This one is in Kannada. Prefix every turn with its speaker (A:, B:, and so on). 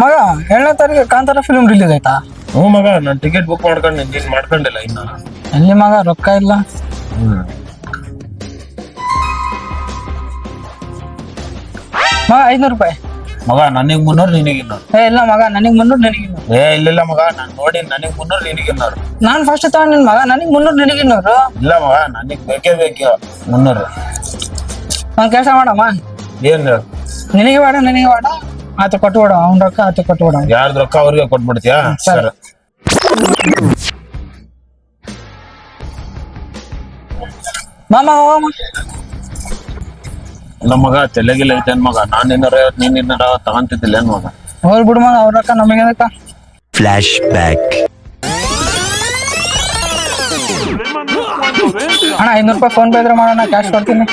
A: ಮಗ 7ನೇ ತಾರೀಕು ಕಾಂತಾರ ಫಿಲ್ಮ್ ರಿಲೀಸ್ ಆಯ್ತಾ?
B: ಹ್ಞೂ ಮಗ, ನಾನು ಟಿಕೆಟ್ ಬುಕ್ ಮಾಡ್ಕೊಂಡು ನೀನ್ ಮಾಡ್ಕೊಂಡಿಲ್ಲ ಇನ್ನ.
A: ಎಲ್ಲಿ ಮಗ ರೊಕ್ಕ ಇಲ್ಲ. ಮಗ 500 ರೂಪಾಯಿ.
B: ಮಗ ನನಗ್ 300, ನಿನಗೆ 200.
A: ಇಲ್ಲ ಮಗ, ನನಗ್ 300 ನಿನಗೆ 200.
B: ಇಲ್ಲ ಮಗ, ನಾನು ನೋಡಿ ನನಗ್ 300, ನಿನಗೆ 200.
A: ನಾನ್ ಫಸ್ಟ್ ತಗೊಂಡಿನ್ ಮಗ, ನನಗ್ 300 ನಿನಗೆ 200.
B: ಇಲ್ಲ ಮಗ, ನನಗ್ ಬೇಕೇ 300.
A: ಒಂದ್ ಕೆಲಸ ಮಾಡಮ್ಮ,
B: ಏನ್ ಹೇಳು?
A: ನಿನಗೆ ಬೇಡ ಆತ ಕೊಟ್ಬಿಡ, ಅವ್ನ ರೊಕ್ಕ ಆತ ಕೊಟ್ಬಿಡ.
B: ಯಾರ್ದು ರೊಕ್ಕ ಅವ್ರಿಗೆ ಕೊಟ್ಬಿಡ್ತೀಯಾ?
A: ಸರಿ. ಮಾಮ ಹೋಗಮ್ಮ.
B: ಇಲ್ಲ ಮಗ, ತಲೆಗಿಲ್ಲ ಐತೇನ್ ಮಗ? ನಾನ್ 250, ನೀನ್ 250 ತಗೊಂತಿದ್ದಿಲ್ಲ ಏನ್ ಮಗ?
A: ಹೋಗ್ಲಿ ಬಿಡು ಮಗ, ಅವ್ರ ರೊಕ್ಕ ನಮಗೆ ಅದಕ್ಕ.
C: Flash back.
A: ಅಣ್ಣ 500 ರೂಪಾಯಿ ಫೋನ್ ಪೇ ಇದ್ರೆ ಮಾಡೋಣ, ಕ್ಯಾಶ್ ಕೊಡ್ತೀನಿ.